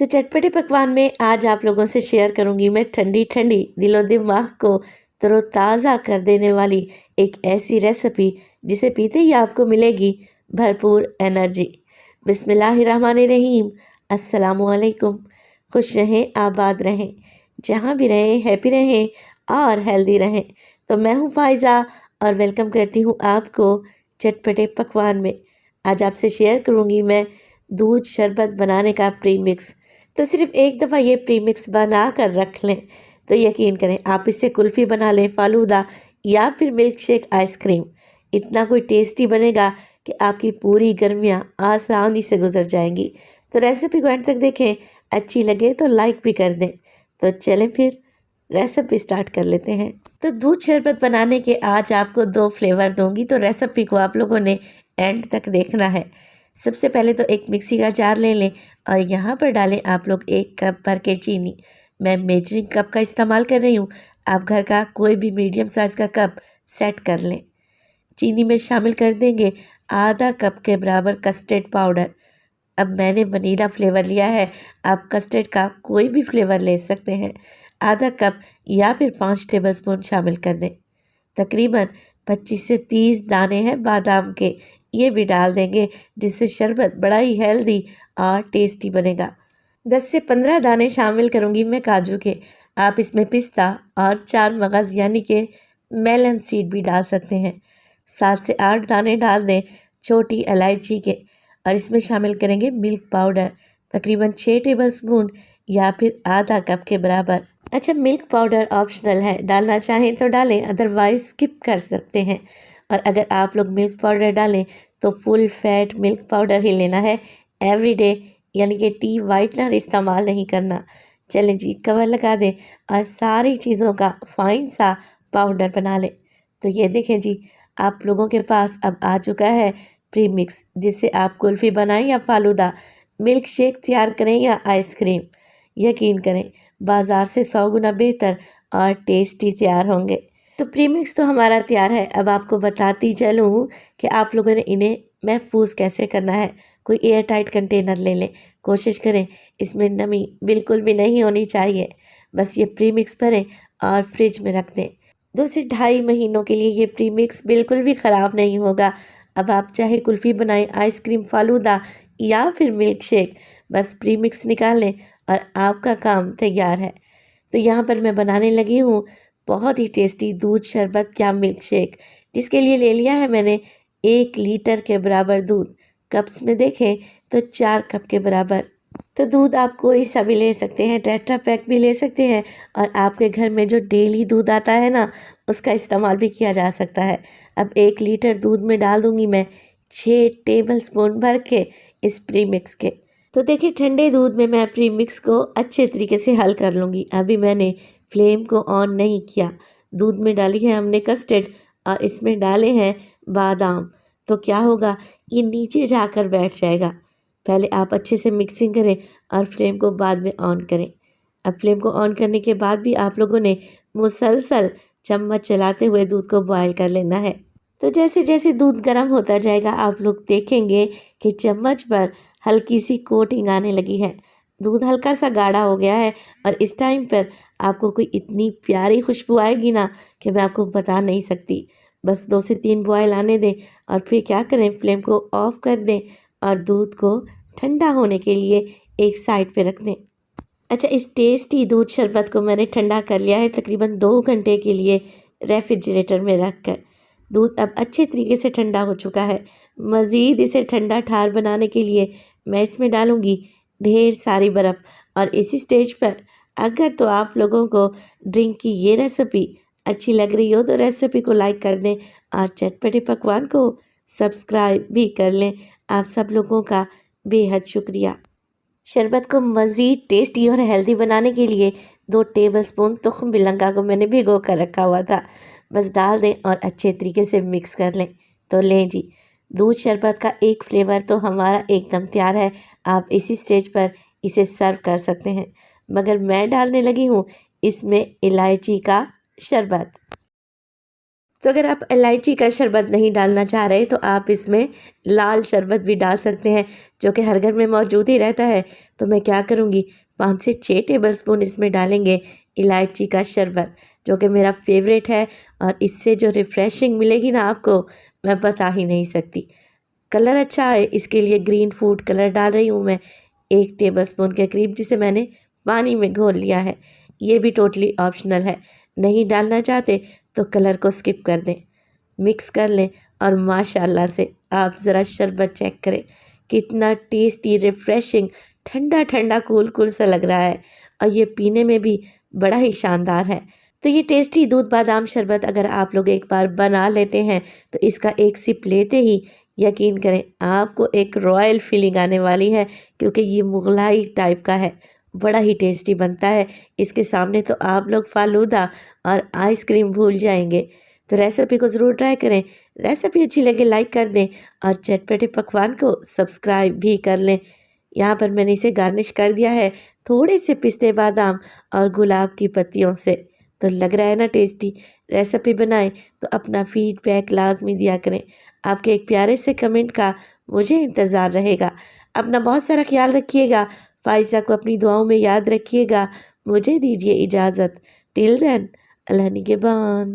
तो चटपटे पकवान में आज आप लोगों से शेयर करूंगी मैं ठंडी ठंडी दिलो दिमाग को तरोताज़ा कर देने वाली एक ऐसी रेसिपी जिसे पीते ही आपको मिलेगी भरपूर एनर्जी। बिस्मिल्लाहिर्रहमानिर्रहीम। अस्सलामुअलैकुम। खुश रहें, आबाद रहें, जहाँ भी रहें हैप्पी रहें और हेल्दी रहें। तो मैं हूँ फ़ाइज़ा और वेलकम करती हूँ आपको चटपटे पकवान में। आज आपसे शेयर करूँगी मैं दूध शरबत बनाने का प्रीमिक्स। तो सिर्फ एक दफ़ा ये प्रीमिक्स बना कर रख लें तो यकीन करें आप इससे कुल्फ़ी बना लें, फ़ालूदा या फिर मिल्क शेक आइसक्रीम, इतना कोई टेस्टी बनेगा कि आपकी पूरी गर्मियाँ आसानी से गुजर जाएंगी। तो रेसिपी को एंड तक देखें, अच्छी लगे तो लाइक भी कर दें। तो चलें फिर रेसिपी स्टार्ट कर लेते हैं। तो दूध शरबत बनाने के आज आपको 2 फ्लेवर दूंगी, तो रेसिपी को आप लोगों ने एंड तक देखना है। सबसे पहले तो एक मिक्सी का जार ले लें और यहाँ पर डालें आप लोग 1 कप भर के चीनी। मैं मेजरिंग कप का इस्तेमाल कर रही हूँ, आप घर का कोई भी मीडियम साइज़ का कप सेट कर लें। चीनी में शामिल कर देंगे आधा कप के बराबर कस्टर्ड पाउडर। अब मैंने वनीला फ्लेवर लिया है, आप कस्टर्ड का कोई भी फ्लेवर ले सकते हैं। आधा कप या फिर 5 टेबलस्पून शामिल कर दें। तकरीबन 25 से 30 दाने हैं बादाम के, ये भी डाल देंगे जिससे शरबत बड़ा ही हेल्दी और टेस्टी बनेगा। 10 से 15 दाने शामिल करूँगी मैं काजू के। आप इसमें पिस्ता और 4 मगज़ यानी कि मेलन सीड भी डाल सकते हैं। 7 से 8 दाने डाल दें छोटी इलायची के और इसमें शामिल करेंगे मिल्क पाउडर, तकरीबन 6 टेबलस्पून या फिर आधा कप के बराबर। अच्छा, मिल्क पाउडर ऑप्शनल है, डालना चाहें तो डालें, अदरवाइज स्किप कर सकते हैं। और अगर आप लोग मिल्क पाउडर डालें तो फुल फैट मिल्क पाउडर ही लेना है, एवरीडे यानी कि टी वाइटनर इस्तेमाल नहीं करना। चलें जी, कवर लगा दें और सारी चीज़ों का फाइन सा पाउडर बना लें। तो ये देखें जी, आप लोगों के पास अब आ चुका है प्रीमिक्स, जिससे आप कुल्फ़ी बनाएं या फालूदा, मिल्क शेक तैयार करें या आइसक्रीम, यकीन करें बाज़ार से 100 गुना बेहतर और टेस्टी तैयार होंगे। तो प्रीमिक्स तो हमारा तैयार है, अब आपको बताती चलूँ कि आप लोगों ने इन्हें महफूज कैसे करना है। कोई एयर टाइट कंटेनर ले लें, कोशिश करें इसमें नमी बिल्कुल भी नहीं होनी चाहिए। बस ये प्रीमिक्स भरें और फ्रिज में रख दें। 2 से ढाई महीनों के लिए ये प्रीमिक्स बिल्कुल भी ख़राब नहीं होगा। अब आप चाहे कुल्फ़ी बनाएं, आइसक्रीम, फ़ालूदा या फिर मिल्क शेक, बस प्रीमिक्स निकाल लें और आपका काम तैयार है। तो यहाँ पर मैं बनाने लगी हूँ बहुत ही टेस्टी दूध शरबत या मिल्क शेक, जिसके लिए ले लिया है मैंने 1 लीटर के बराबर दूध। कप्स में देखें तो 4 कप के बराबर। तो दूध आप कोई सा भी ले सकते हैं, टेट्रा पैक भी ले सकते हैं और आपके घर में जो डेली दूध आता है ना, उसका इस्तेमाल भी किया जा सकता है। अब 1 लीटर दूध में डाल दूँगी मैं 6 टेबलस्पून भर के इस प्रीमिक्स के। तो देखिए, ठंडे दूध में मैं प्रीमिक्स को अच्छे तरीके से हल कर लूँगी। अभी मैंने फ्लेम को ऑन नहीं किया। दूध में डाली है हमने कस्टर्ड और इसमें डाले हैं बादाम। तो क्या होगा, ये नीचे जाकर बैठ जाएगा। पहले आप अच्छे से मिक्सिंग करें और फ्लेम को बाद में ऑन करें। अब फ्लेम को ऑन करने के बाद भी आप लोगों ने मुसलसल चम्मच चलाते हुए दूध को बॉयल कर लेना है। तो जैसे जैसे दूध गर्म होता जाएगा आप लोग देखेंगे कि चम्मच पर हल्की सी कोटिंग आने लगी है। दूध हल्का सा गाढ़ा हो गया है और इस टाइम पर आपको कोई इतनी प्यारी खुशबू आएगी ना कि मैं आपको बता नहीं सकती। बस 2 से 3 बॉयल आने दें और फिर क्या करें, फ्लेम को ऑफ कर दें और दूध को ठंडा होने के लिए एक साइड पे रख दें। अच्छा, इस टेस्टी दूध शरबत को मैंने ठंडा कर लिया है तकरीबन 2 घंटे के लिए रेफ्रिजरेटर में रख कर। दूध अब अच्छे तरीके से ठंडा हो चुका है। मज़ीद इसे ठंडा ठार बनाने के लिए मैं इसमें डालूँगी ढेर सारी बर्फ़। और इसी स्टेज पर अगर तो आप लोगों को ड्रिंक की ये रेसिपी अच्छी लग रही हो तो रेसिपी को लाइक कर दें और चटपटे पकवान को सब्सक्राइब भी कर लें। आप सब लोगों का बेहद शुक्रिया। शरबत को मज़ीद टेस्टी और हेल्दी बनाने के लिए 2 टेबलस्पून तुख्म बिलंगा को मैंने भिगो कर रखा हुआ था, बस डाल दें और अच्छे तरीके से मिक्स कर लें। तो लें जी, दूध शरबत का एक फ्लेवर तो हमारा एकदम तैयार है। आप इसी स्टेज पर इसे सर्व कर सकते हैं, मगर मैं डालने लगी हूँ इसमें इलायची का शरबत। तो अगर आप इलायची का शरबत नहीं डालना चाह रहे तो आप इसमें लाल शरबत भी डाल सकते हैं, जो कि हर घर में मौजूद ही रहता है। तो मैं क्या करूँगी, 5 से 6 टेबलस्पून इसमें डालेंगे इलायची का शरबत, जो कि मेरा फेवरेट है। और इससे जो रिफ़्रेशिंग मिलेगी ना आपको, मैं बता ही नहीं सकती। कलर अच्छा है, इसके लिए ग्रीन फूड कलर डाल रही हूँ मैं 1 टेबलस्पून के करीब, जिसे मैंने पानी में घोल लिया है। ये भी टोटली ऑप्शनल है, नहीं डालना चाहते तो कलर को स्किप कर दें। मिक्स कर लें और माशाल्लाह से आप ज़रा शरबत चेक करें, कितना टेस्टी, रिफ़्रेशिंग, ठंडा ठंडा, कूल कूल सा लग रहा है और ये पीने में भी बड़ा ही शानदार है। तो ये टेस्टी दूध बादाम शरबत अगर आप लोग एक बार बना लेते हैं तो इसका एक सिप लेते ही यकीन करें आपको एक रॉयल फीलिंग आने वाली है, क्योंकि ये मुगलाई टाइप का है, बड़ा ही टेस्टी बनता है। इसके सामने तो आप लोग फालूदा और आइसक्रीम भूल जाएंगे। तो रेसिपी को ज़रूर ट्राई करें। रेसिपी अच्छी लगे लाइक कर दें और चटपटे पकवान को सब्सक्राइब भी कर लें। यहाँ पर मैंने इसे गार्निश कर दिया है थोड़े से पिस्ते बादाम और गुलाब की पत्तियों से। तो लग रहा है ना टेस्टी। रेसिपी बनाएं तो अपना फीडबैक लाजमी दिया करें। आपके एक प्यारे से कमेंट का मुझे इंतज़ार रहेगा। अपना बहुत सारा ख्याल रखिएगा। फ़ाइज़ा को अपनी दुआओं में याद रखिएगा। मुझे दीजिए इजाज़त। टिल देन, अल्लाह निगहबान।